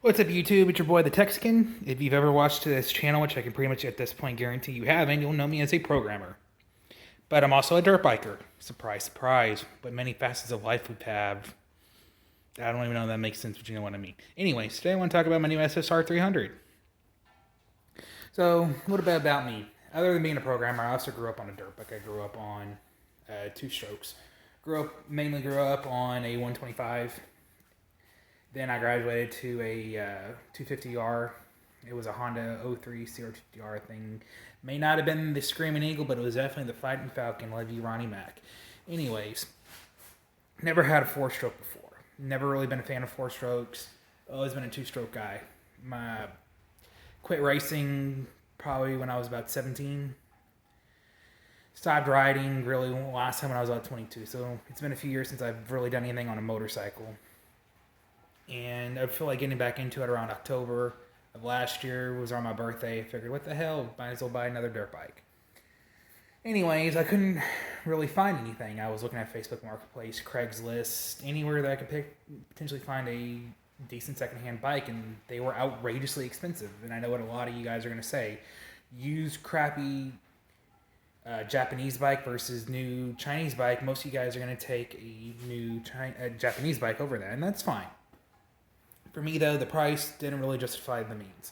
What's up, YouTube? It's your boy, the Texican. If you've ever watched this channel, which I can pretty much at this point guarantee you haven't, you'll know me as a programmer. But I'm also a dirt biker. Surprise, surprise. But many facets of life we have. I don't even know if that makes sense, but you know what I mean. Anyways, today I want to talk about my new SSR 300. So, what about me? Other than being a programmer, I also grew up on a dirt bike. I grew up on two strokes. Mainly grew up on a 125. Then I graduated to a 250R. It was a Honda 03 CR2R thing. May not have been the Screaming Eagle, but it was definitely the Fighting Falcon, Levy Ronnie Mac. Anyways, never had a four-stroke before. Never really been a fan of four strokes. Always been a two-stroke guy. Quit racing probably when I was about 17. Stopped riding really last time when I was about 22. So it's been a few years since I've really done anything on a motorcycle. And I feel like getting back into it around October of last year. It was on my birthday. I figured, what the hell, might as well buy another dirt bike. Anyways, I couldn't really find anything. I was looking at Facebook Marketplace, Craigslist, anywhere that I could potentially find a decent secondhand bike, and they were outrageously expensive. And I know what a lot of you guys are going to say. Use crappy Japanese bike versus new Chinese bike. Most of you guys are going to take a new Japanese bike over that, and that's fine. For me, though, the price didn't really justify the means.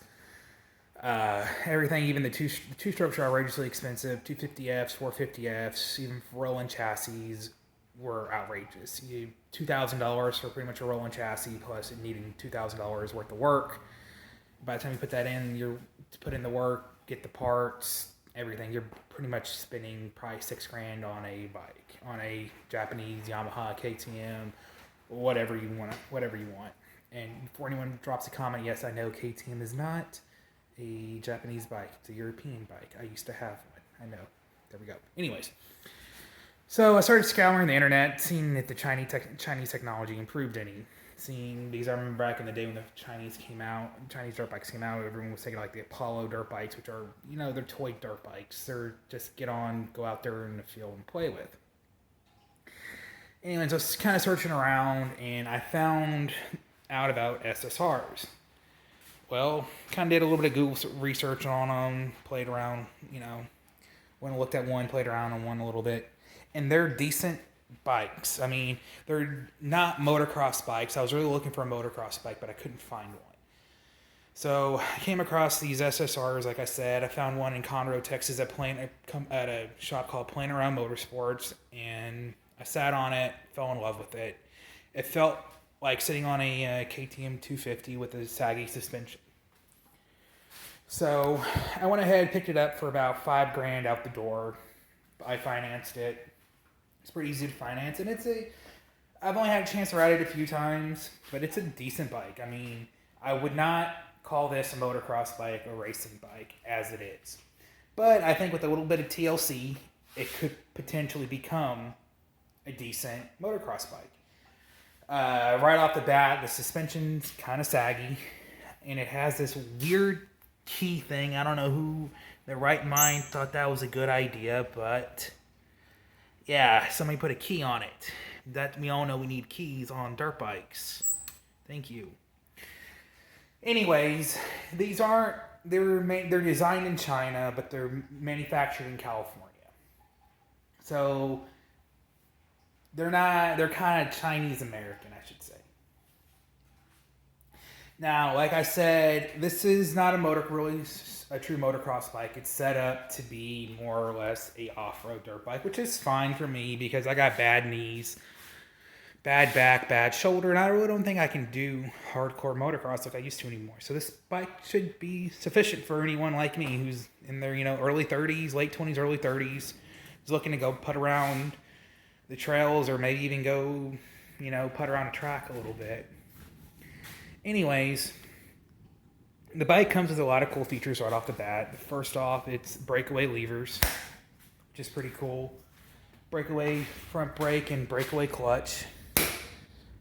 Everything, even the two strokes are outrageously expensive. 250Fs, 450Fs, even Roland chassis were outrageous. $2,000 for pretty much a Roland chassis, plus it needing $2,000 worth of work. By the time you put that in, to put in the work, get the parts, everything, you're pretty much spending probably $6,000 on a bike, on a Japanese Yamaha KTM, whatever you want. And before anyone drops a comment, yes, I know KTM is not a Japanese bike. It's a European bike. I used to have one. I know. There we go. Anyways. So I started scouring the internet, seeing if the Chinese technology improved any. Because I remember back in the day when the Chinese dirt bikes came out, everyone was taking like the Apollo dirt bikes, which are, they're toy dirt bikes. They're just go out there in the field and play with. Anyways, I was kind of searching around, and I found out about SSRs. Well, kind of did a little bit of Google research on them, played around, went and looked at one, played around on one a little bit, and they're decent bikes. I mean, they're not motocross bikes. I was really looking for a motocross bike, but I couldn't find one. So I came across these SSRs, like I said. I found one in Conroe, Texas at a shop called Playing Around Motorsports, and I sat on it, fell in love with it. It felt like sitting on a KTM 250 with a saggy suspension. So I went ahead, picked it up for about $5,000 out the door. I financed it. It's pretty easy to finance, and I've only had a chance to ride it a few times, but it's a decent bike. I mean, I would not call this a motocross bike or racing bike as it is. But I think with a little bit of TLC, it could potentially become a decent motocross bike. Right off the bat, the suspension's kind of saggy, and it has this weird key thing. I don't know who in their right mind thought that was a good idea, but yeah, somebody put a key on it. That we all know we need keys on dirt bikes. Thank you. Anyways, they're designed in China, but they're manufactured in California. So they're kind of Chinese American, I should say. Now, like I said, this is not really a true motocross bike. It's set up to be more or less a off-road dirt bike, which is fine for me because I got bad knees, bad back, bad shoulder, and I really don't think I can do hardcore motocross like I used to anymore. So this bike should be sufficient for anyone like me who's in their, early 30s, late 20s, early 30s, who's looking to go putt around the trails, or maybe even go, putt around a track a little bit. Anyways, the bike comes with a lot of cool features right off the bat. First off, it's breakaway levers, which is pretty cool. Breakaway front brake and breakaway clutch,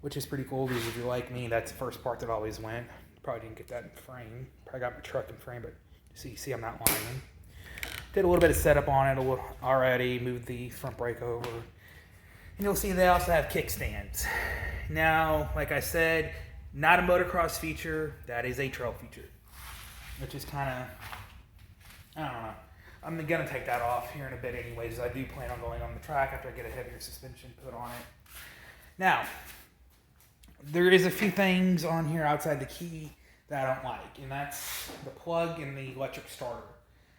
which is pretty cool because if you're like me, that's the first part that always went. Probably didn't get that in frame. Probably got my truck in frame, but see, I'm not lying. Did a little bit of setup on it already, moved the front brake over. And you'll see they also have kickstands. Now, like I said, Not a motocross feature. That is a trail feature, which is kind of, I don't know. I'm going to take that off here in a bit anyways. I do plan on going on the track after I get a heavier suspension put on it. Now, there is a few things on here outside the key that I don't like, and that's the plug and the electric starter.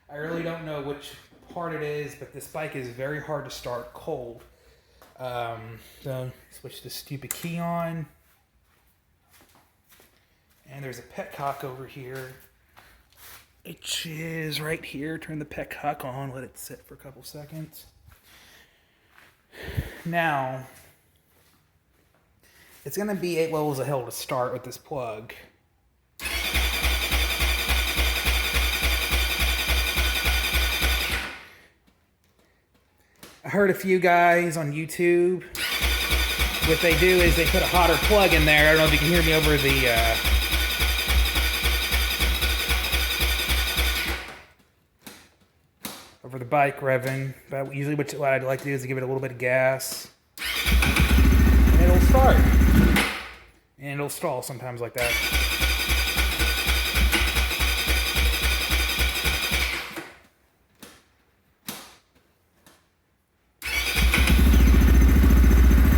I really don't know which part it is, but this bike is very hard to start cold. So switch this stupid key on. And there's a petcock over here, which is right here. Turn the petcock on, let it sit for a couple seconds. Now, it's going to be 8 levels of hell to start with this plug. I heard a few guys on YouTube, what they do is they put a hotter plug in there. I don't know if you can hear me over the bike revving, but usually what I'd like to do is give it a little bit of gas, and it'll start, and it'll stall sometimes like that.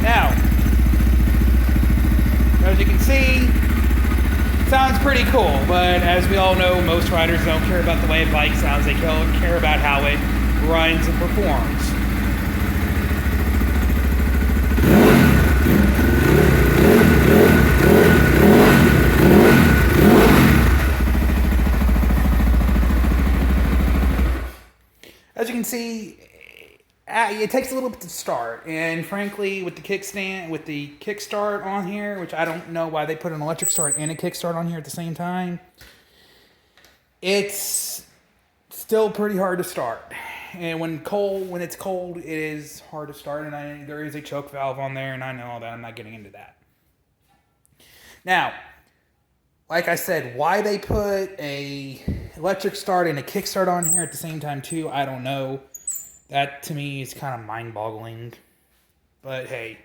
Now, as you can see, it sounds pretty cool, but as we all know, most riders don't care about the way a bike sounds. They care about how it runs and performs. As you can see, it takes a little bit to start, and frankly, with the kickstart on here, which I don't know why they put an electric start and a kickstart on here at the same time, it's still pretty hard to start. And when it's cold, it is hard to start, and there is a choke valve on there, and I know all that. I'm not getting into that. Now, like I said, why they put a electric start and a kickstart on here at the same time too, I don't know. That, to me, is kind of mind-boggling. But, hey,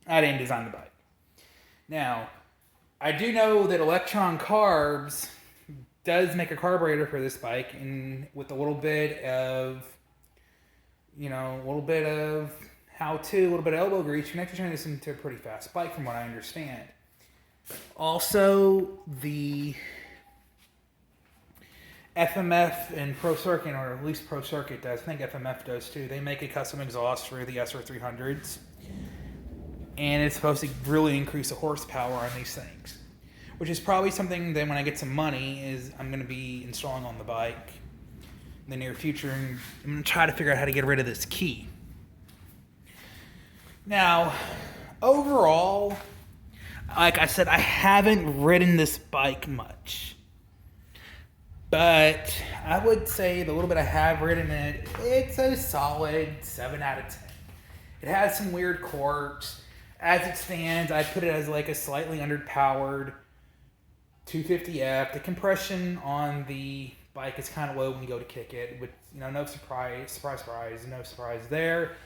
I didn't design the bike. Now, I do know that Electron Carbs does make a carburetor for this bike, and with a little bit of, how-to, a little bit of elbow grease, you can actually turn this into a pretty fast bike, from what I understand. Also, the FMF and Pro Circuit, or at least Pro Circuit does, I think FMF does too, they make a custom exhaust for the SR300s, and it's supposed to really increase the horsepower on these things, which is probably something that when I get some money is I'm going to be installing on the bike in the near future, and I'm going to try to figure out how to get rid of this key. Now, overall, like I said, I haven't ridden this bike much. But I would say the little bit I have ridden it, it's a solid 7 out of 10. It has some weird quirks. As it stands, I put it as like a slightly underpowered 250F. The compression on the bike is kind of low when you go to kick it, with no surprise, no surprise there.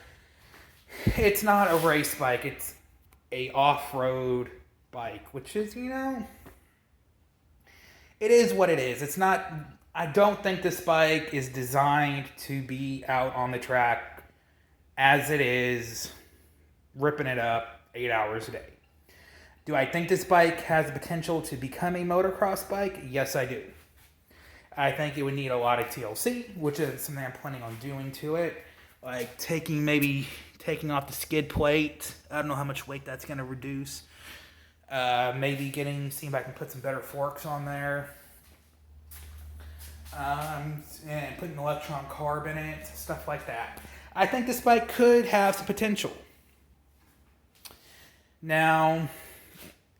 It's not a race bike. It's a off-road bike, which is, it is what it is. It's not, I don't think this bike is designed to be out on the track as it is, ripping it up 8 hours a day. Do I think this bike has the potential to become a motocross bike? Yes, I do. I think it would need a lot of TLC, which is something I'm planning on doing to it. Like taking off the skid plate. I don't know how much weight that's going to reduce. Maybe seeing if I can put some better forks on there. And putting Electron Carb in it, stuff like that. I think this bike could have some potential. Now,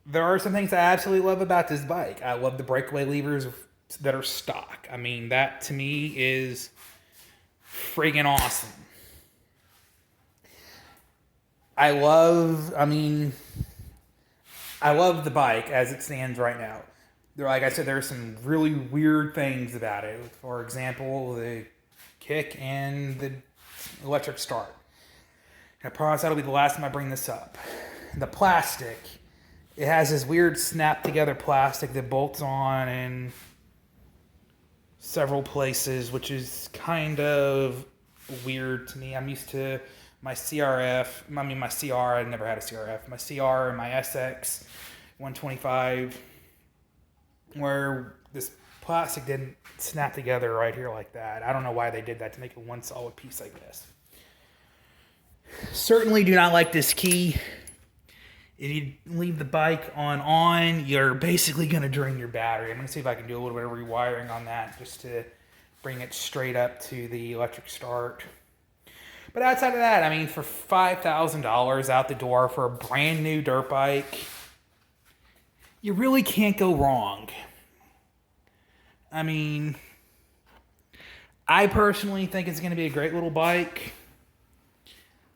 there are some things I absolutely love about this bike. I love the breakaway levers that are stock. I mean, that to me is friggin' awesome. I love the bike as it stands right now. Like I said, there are some really weird things about it. For example, the kick and the electric start. I promise that'll be the last time I bring this up. The plastic It has this weird snap together plastic that bolts on in several places, which is kind of weird to me. I'm used to my CRF, my CR, I never had a CRF, my CR and my SX 125, where this plastic didn't snap together right here like that. I don't know why they did that to make it one solid piece like this. Certainly do not like this key. If you leave the bike on, you're basically going to drain your battery. I'm going to see if I can do a little bit of rewiring on that just to bring it straight up to the electric start. But outside of that, I mean, for $5,000 out the door for a brand new dirt bike, you really can't go wrong. I mean, I personally think it's going to be a great little bike.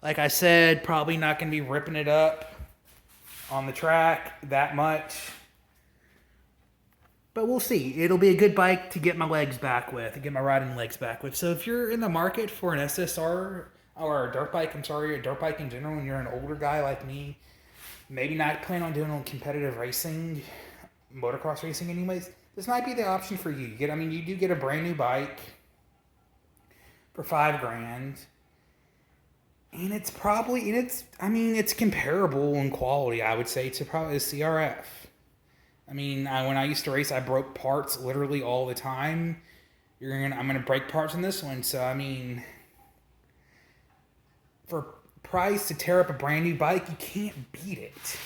Like I said, probably not going to be ripping it up on the track that much. But we'll see. It'll be a good bike to get my legs back with, to get my riding legs back with. So if you're in the market for an SSR, or a dirt bike, a dirt bike in general, and you're an older guy like me, maybe not plan on doing competitive racing, motocross racing anyways, this might be the option for you. You do get a brand new bike for $5,000. And it's comparable in quality, I would say, to probably a CRF. When I used to race, I broke parts literally all the time. I'm going to break parts in this one. So, for price to tear up a brand new bike, you can't beat it.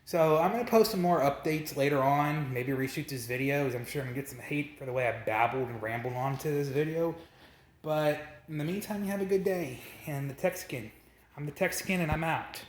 So, I'm going to post some more updates later on. Maybe reshoot this video, as I'm sure I'm going to get some hate for the way I babbled and rambled onto this video. But in the meantime, you have a good day. And I'm the Texican, and I'm out.